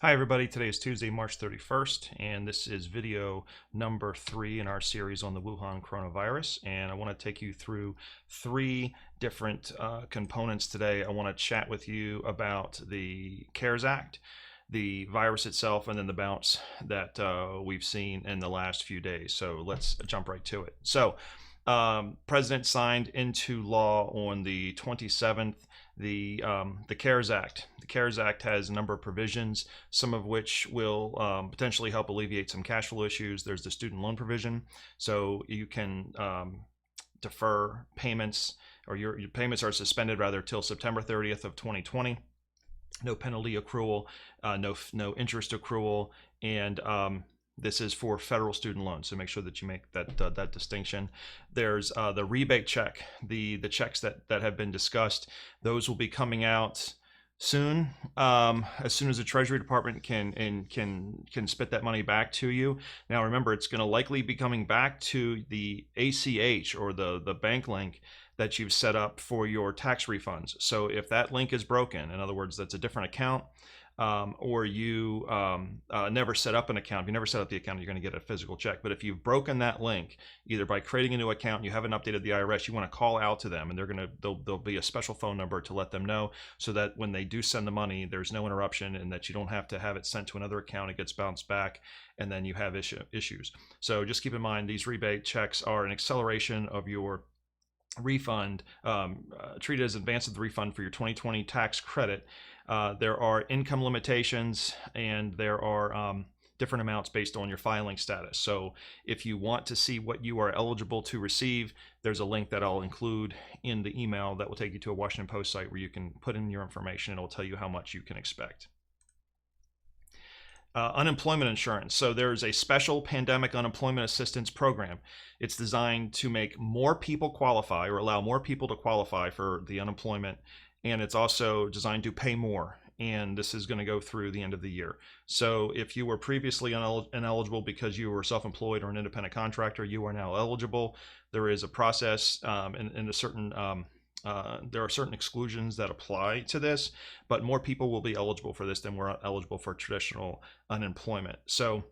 Hi everybody, today is Tuesday, March 31st, and this is video number 3 in our series on the Wuhan coronavirus. And I want to take you through 3 different components today. I want to chat with you about the CARES Act, the virus itself, and then the bounce that we've seen in the last few days. So let's jump right to it. So President signed into law on the 27th the CARES Act. The CARES Act has a number of provisions, some of which will potentially help alleviate some cash flow issues. There's the student loan provision, so you can defer payments, or your payments are suspended rather till September 30th of 2020. No penalty accrual, no interest accrual, and this is for federal student loans, so make sure that you make that distinction. There's the rebate check, the checks that have been discussed. Those will be coming out soon, as soon as the Treasury Department can spit that money back to you. Now remember, it's going to likely be coming back to the ACH, or the bank link that you've set up for your tax refunds. So if that link is broken, in other words, that's a different account, or you never set up an account. If you never set up the account, you're going to get a physical check. But if you've broken that link, either by creating a new account and you haven't updated the IRS, you want to call out to them, and there'll be a special phone number to let them know, so that when they do send the money, there's no interruption, and that you don't have to have it sent to another account. It gets bounced back, and then you have issues. So just keep in mind, these rebate checks are an acceleration of your refund, treated as advance of the refund for your 2020 tax credit. There are income limitations, and there are different amounts based on your filing status. So if you want to see what you are eligible to receive, there's a link that I'll include in the email that will take you to a Washington Post site where you can put in your information, and it'll tell you how much you can expect. Unemployment insurance. So there's a special pandemic unemployment assistance program. It's designed to make more people qualify, or allow more people to qualify for the unemployment, and it's also designed to pay more. And this is going to go through the end of the year. So if you were previously ineligible because you were self-employed or an independent contractor, you are now eligible. There is a process and a certain there are certain exclusions that apply to this, but more people will be eligible for this than were eligible for traditional unemployment. So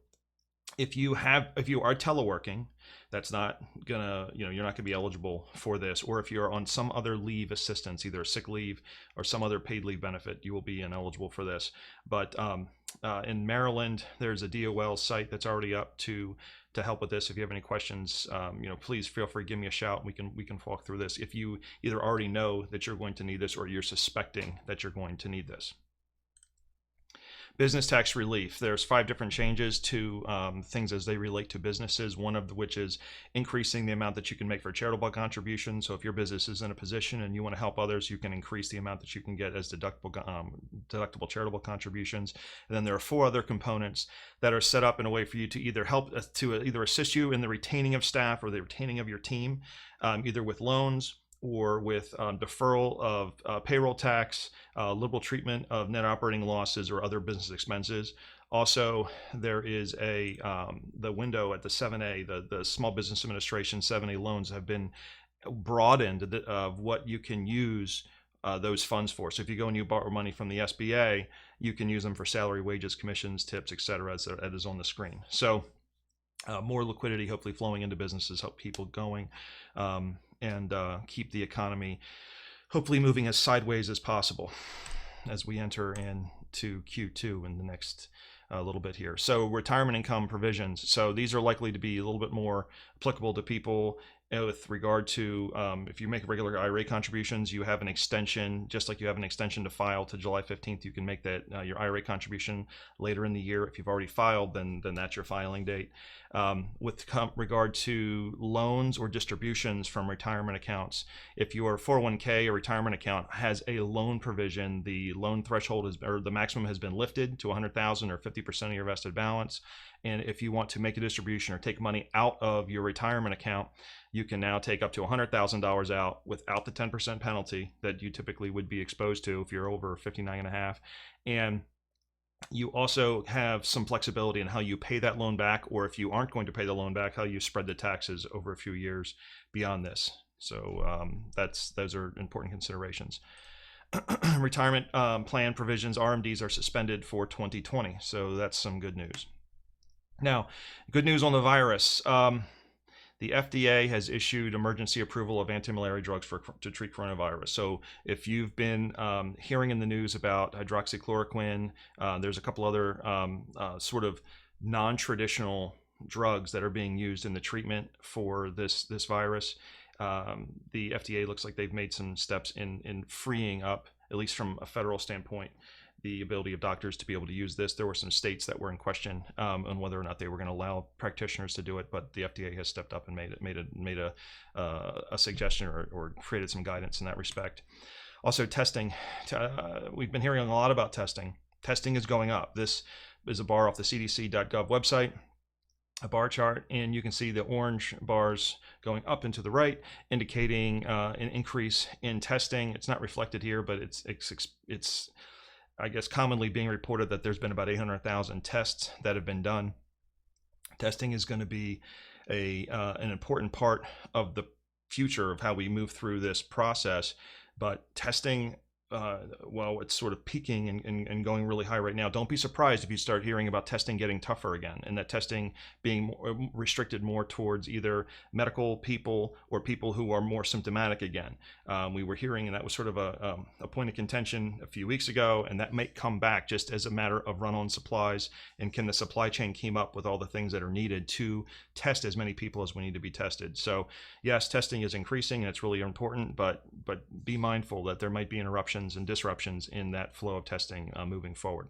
if you are teleworking, that's not gonna, you're not gonna be eligible for this. Or if you're on some other leave assistance, either sick leave or some other paid leave benefit, you will be ineligible for this. But in Maryland, there's a DOL site that's already up to help with this. If you have any questions, please feel free to give me a shout. We can walk through this if you either already know that you're going to need this, or you're suspecting that you're going to need this. Business tax relief. There's 5 different changes to things as they relate to businesses, one of which is increasing the amount that you can make for charitable contributions. So if your business is in a position and you want to help others, you can increase the amount that you can get as deductible charitable contributions. And then there are 4 other components that are set up in a way for you to either assist you in the retaining of staff or the retaining of your team, either with loans or with deferral of payroll tax, liberal treatment of net operating losses or other business expenses. Also, there is the window at the 7A, the Small Business Administration 7A loans have been broadened of what you can use those funds for. So if you go and you borrow money from the SBA, you can use them for salary, wages, commissions, tips, etc., as it is on the screen. So more liquidity hopefully flowing into businesses, help people going, and keep the economy hopefully moving as sideways as possible as we enter into Q2 in the next little bit here. So retirement income provisions. So these are likely to be a little bit more applicable to people with regard to if you make regular IRA contributions, you have an extension, just like you have an extension to file to July 15th. You can make that your IRA contribution later in the year. If you've already filed, then that's your filing date. With regard to loans or distributions from retirement accounts, if your 401k or retirement account has a loan provision, the loan threshold or the maximum has been lifted to $100,000 or 50% of your vested balance. And if you want to make a distribution or take money out of your retirement account, you can now take up to $100,000 out without the 10% penalty that you typically would be exposed to if you're over 59.5. And you also have some flexibility in how you pay that loan back, or if you aren't going to pay the loan back, how you spread the taxes over a few years beyond this. So those are important considerations. retirement plan provisions, RMDs, are suspended for 2020. So that's some good news. Now, good news on the virus. The FDA has issued emergency approval of anti-malaria drugs to treat coronavirus. So if you've been hearing in the news about hydroxychloroquine, there's a couple other sort of non-traditional drugs that are being used in the treatment for this virus. The FDA looks like they've made some steps in freeing up, at least from a federal standpoint, the ability of doctors to be able to use this. There were some states that were in question on whether or not they were going to allow practitioners to do it, but the FDA has stepped up and made a suggestion or created some guidance in that respect. Also, testing. We've been hearing a lot about testing. Testing is going up. This is a bar off the CDC.gov website, a bar chart, and you can see the orange bars going up and to the right, indicating an increase in testing. It's not reflected here, but it's I guess commonly being reported that there's been about 800,000 tests that have been done. Testing is going to be an important part of the future of how we move through this process, but testing, well, it's sort of peaking and going really high right now. Don't be surprised if you start hearing about testing getting tougher again, and that testing being restricted more towards either medical people or people who are more symptomatic again. We were hearing, and that was sort of a point of contention a few weeks ago, and that may come back just as a matter of run-on supplies, and can the supply chain keep up with all the things that are needed to test as many people as we need to be tested. So yes, testing is increasing, and it's really important, but be mindful that there might be interruptions and disruptions in that flow of testing moving forward.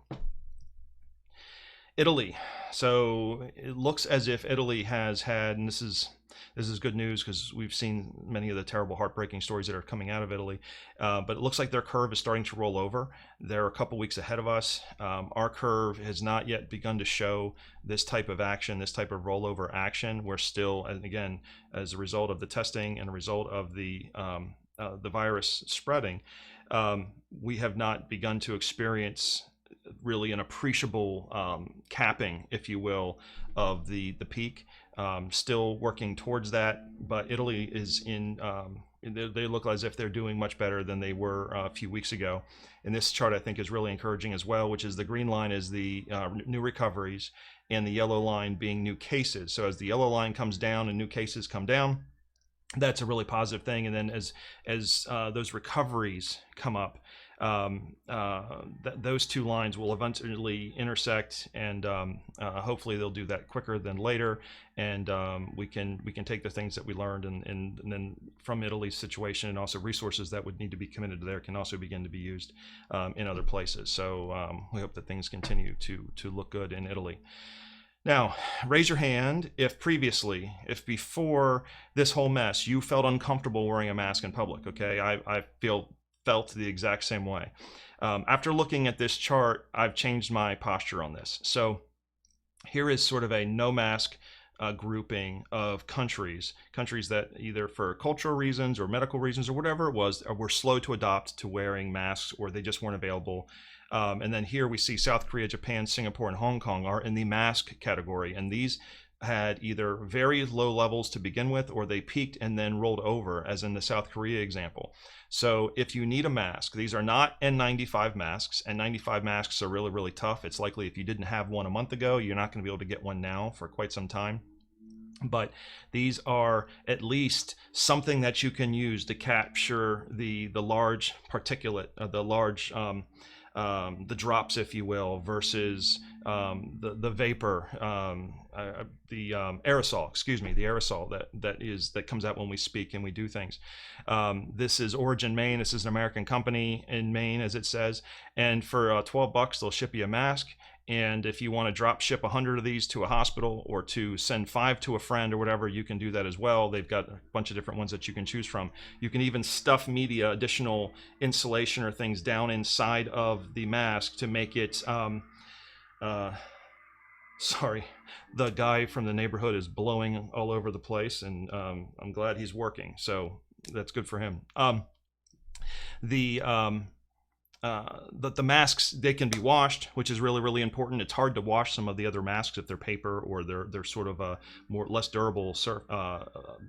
Italy. So it looks as if Italy has had, and this is good news because we've seen many of the terrible, heartbreaking stories that are coming out of Italy, but it looks like their curve is starting to roll over. They're a couple weeks ahead of us. Our curve has not yet begun to show this type of action, this type of rollover action. We're still, and again, as a result of the testing and a result of the virus spreading, we have not begun to experience really an appreciable capping, if you will, of the peak. Still working towards that, but Italy is in, they look as if they're doing much better than they were a few weeks ago. And this chart I think is really encouraging as well, which is the green line is the new recoveries, and the yellow line being new cases. So as the yellow line comes down and new cases come down, that's a really positive thing. And then as those recoveries come up, those two lines will eventually intersect, and hopefully they'll do that quicker than later. And we can take the things that we learned and then from Italy's situation, and also resources that would need to be committed to there, can also begin to be used in other places. So we hope that things continue to look good in Italy. Now, raise your hand if before this whole mess, you felt uncomfortable wearing a mask in public. Okay, I felt the exact same way. After looking at this chart, I've changed my posture on this. So here is sort of a no mask grouping of countries that either for cultural reasons or medical reasons or whatever it was, were slow to adopt to wearing masks, or they just weren't available. And then here we see South Korea, Japan, Singapore, and Hong Kong are in the mask category. And these had either very low levels to begin with, or they peaked and then rolled over, as in the South Korea example. So if you need a mask, these are not N95 masks. N95 masks are really, really tough. It's likely if you didn't have one a month ago, you're not going to be able to get one now for quite some time. But these are at least something that you can use to capture the large particulate, the large the drops, if you will, versus the vapor, the aerosol, excuse me, the aerosol that comes out when we speak and we do things. This is Origin Maine. This is an American company in Maine, as it says, and for $12 they'll ship you a mask. And if you want to drop ship 100 of these to a hospital, or to send 5 to a friend or whatever, you can do that as well. They've got a bunch of different ones that you can choose from. You can even stuff media, additional insulation or things down inside of the mask to make it, sorry, the guy from the neighborhood is blowing all over the place, and I'm glad he's working, so that's good for him. The masks, they can be washed, which is really, really important. It's hard to wash some of the other masks if they're paper, or they're sort of a less durable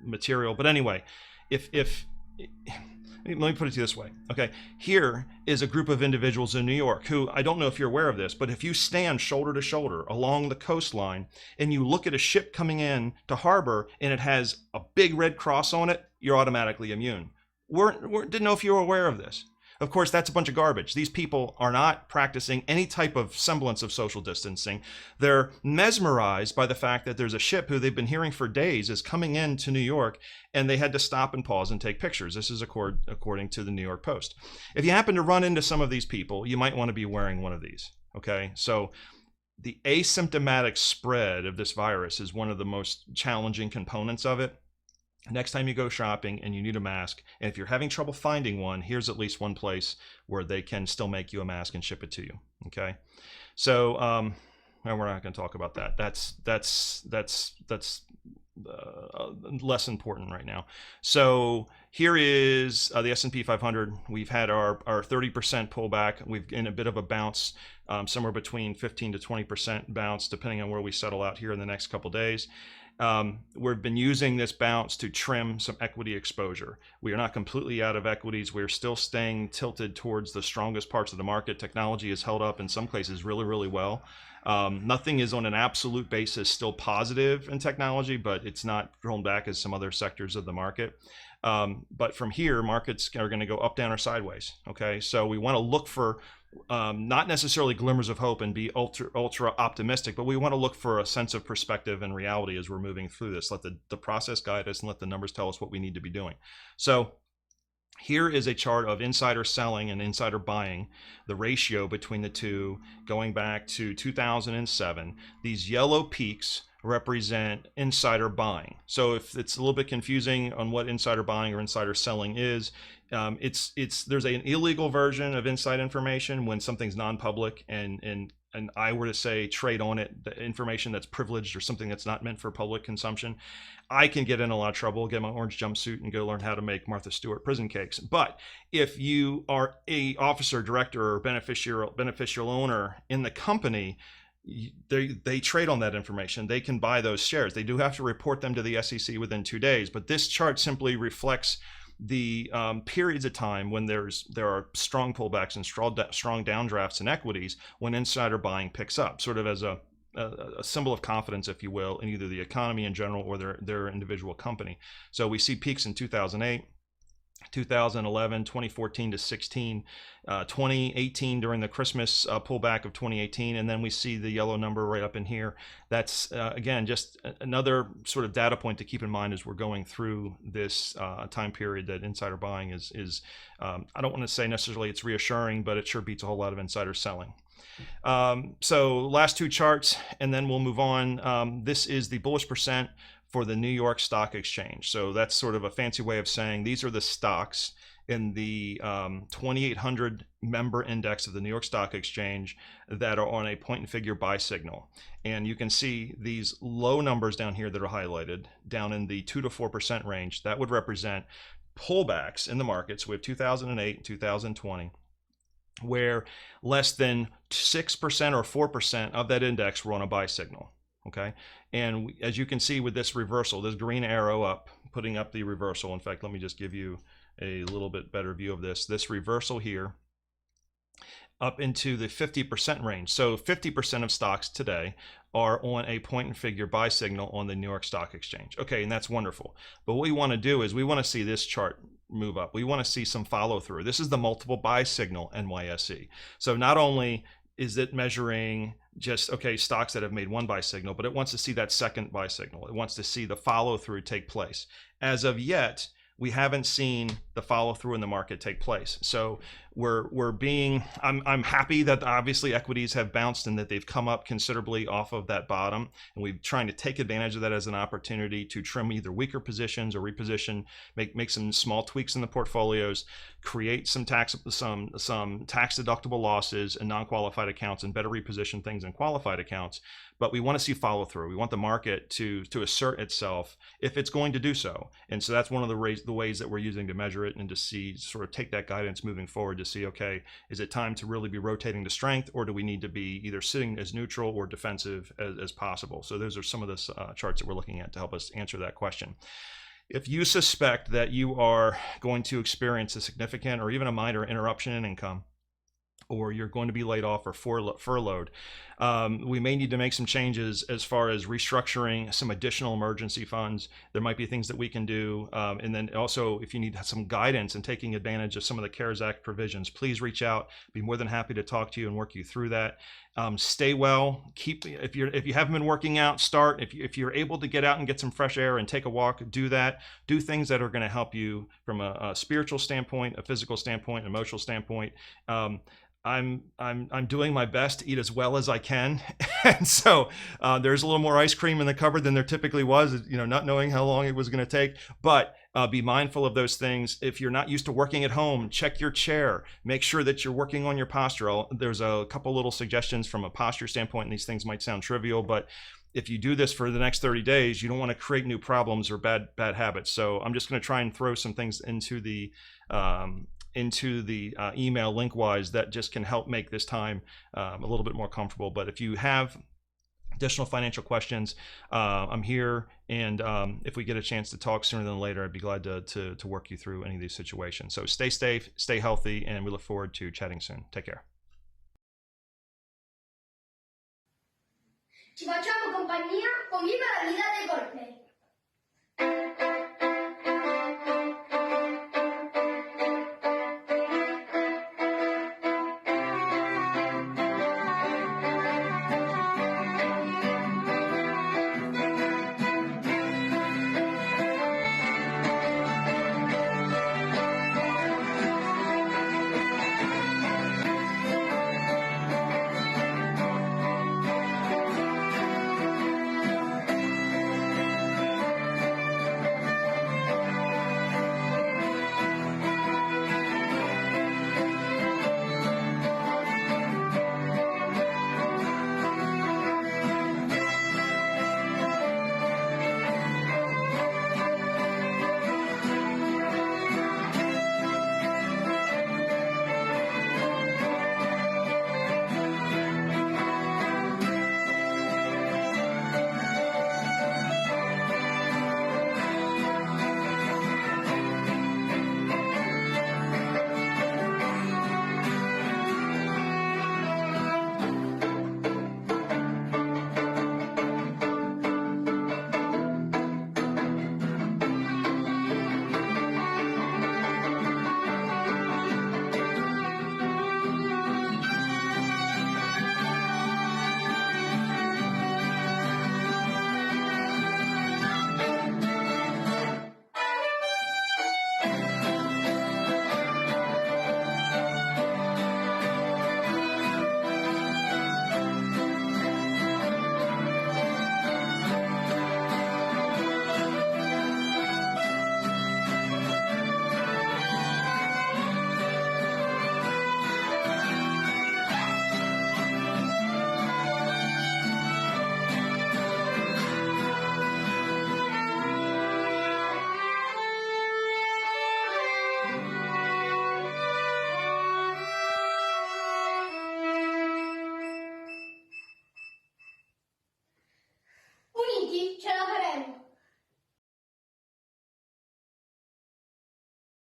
material. But anyway, if let me put it to you this way. Okay, here is a group of individuals in New York who, I don't know if you're aware of this, but if you stand shoulder to shoulder along the coastline and you look at a ship coming in to harbor and it has a big red cross on it, you're automatically immune. Didn't know if you were aware of this. Of course, that's a bunch of garbage. These people are not practicing any type of semblance of social distancing. They're mesmerized by the fact that there's a ship who they've been hearing for days is coming into New York, and they had to stop and pause and take pictures. This is according to the New York Post. If you happen to run into some of these people, you might want to be wearing one of these. Okay, so the asymptomatic spread of this virus is one of the most challenging components of it. Next time you go shopping and you need a mask, and if you're having trouble finding one, here's at least one place where they can still make you a mask and ship it to you. Okay, so well, we're not going to talk about that. That's less important right now. So here is the S&P 500. We've had our 30% pullback. We've in a bit of a bounce, somewhere between 15 to 20% bounce, depending on where we settle out here in the next couple days. We've been using this bounce to trim some equity exposure. We are not completely out of equities. We're still staying tilted towards the strongest parts of the market. Technology has held up in some places really, really well. Nothing is on an absolute basis still positive in technology, but it's not thrown back as some other sectors of the market. But from here, markets are going to go up, down, or sideways. Okay, so we want to look for not necessarily glimmers of hope and be ultra optimistic, but we want to look for a sense of perspective and reality as we're moving through this. Let the process guide us and let the numbers tell us what we need to be doing. So here is a chart of insider selling and insider buying, the ratio between the two going back to 2007. These yellow peaks represent insider buying. So if it's a little bit confusing on what insider buying or insider selling is, there's an illegal version of inside information when something's non-public and I were to say trade on it, the information that's privileged or something that's not meant for public consumption, I can get in a lot of trouble, get my orange jumpsuit and go learn how to make Martha Stewart prison cakes. But if you are a officer, director, or beneficial owner in the company, they trade on that information. They can buy those shares. They do have to report them to the SEC within 2 days, but this chart simply reflects the periods of time when there are strong pullbacks and strong downdrafts in equities when insider buying picks up, sort of as a symbol of confidence, if you will, in either the economy in general or their individual company. So we see peaks in 2008, 2011, 2014 to 16, 2018 during the Christmas pullback of 2018, and then we see the yellow number right up in here. That's again just another sort of data point to keep in mind as we're going through this time period that insider buying is I don't want to say necessarily it's reassuring, but it sure beats a whole lot of insider selling. So last two charts, and then we'll move on. This is the bullish percent for the New York Stock Exchange. So that's sort of a fancy way of saying these are the stocks in the 2,800 member index of the New York Stock Exchange that are on a point and figure buy signal. And you can see these low numbers down here that are highlighted down in the 2 to 4% range. That would represent pullbacks in the markets. We have 2008 and 2020. Where less than 6% or 4% of that index were on a buy signal. Okay, and as you can see with this reversal, this green arrow up, putting up the reversal. In fact, let me just give you a little bit better view of this. This reversal here up into the 50% range. So 50% of stocks today are on a point and figure buy signal on the New York Stock Exchange. Okay, and that's wonderful. But what we want to do is we want to see this chart move up. We want to see some follow through. This is the multiple buy signal NYSE. So not only is it measuring just, okay, stocks that have made one buy signal, but it wants to see that second buy signal. It wants to see the follow through take place. As of yet, we haven't seen the follow through in the market take place. So I'm happy that obviously equities have bounced and that they've come up considerably off of that bottom, and we're trying to take advantage of that as an opportunity to trim either weaker positions or reposition, make some small tweaks in the portfolios, create some tax deductible losses in non-qualified accounts, and better reposition things in qualified accounts. But we want to see follow through. We want the market to assert itself if it's going to do so. And so that's one of the ways that we're using to measure it and to see, sort of take that guidance moving forward to see, okay, is it time to really be rotating to strength, or do we need to be either sitting as neutral or defensive as possible? So those are some of the charts that we're looking at to help us answer that question. If you suspect that you are going to experience a significant or even a minor interruption in income, or you're going to be laid off or furloughed, we may need to make some changes as far as restructuring some additional emergency funds. There might be things that we can do. And then also, if you need some guidance and taking advantage of some of the CARES Act provisions, please reach out. Be more than happy to talk to you and work you through that. Stay well. If you haven't been working out, start. If you're able to get out and get some fresh air and take a walk, do that. Do things that are going to help you from a spiritual standpoint, a physical standpoint, an emotional standpoint. I'm doing my best to eat as well as I can, and so there's a little more ice cream in the cupboard than there typically was, not knowing how long it was going to take. But be mindful of those things. If you're not used to working at home, check your chair. Make sure that you're working on your posture. There's a couple little suggestions from a posture standpoint, and these things might sound trivial, but if you do this for the next 30 days, you don't want to create new problems or bad habits. So I'm just going to try and throw some things into the email link-wise that just can help make this time a little bit more comfortable. But if you have additional financial questions, I'm here, and if we get a chance to talk sooner than later, I'd be glad to work you through any of these situations. So stay safe, stay healthy, and we look forward to chatting soon. Take care. Ci facciamo compagnia con Viva la Vita dei Coldplay.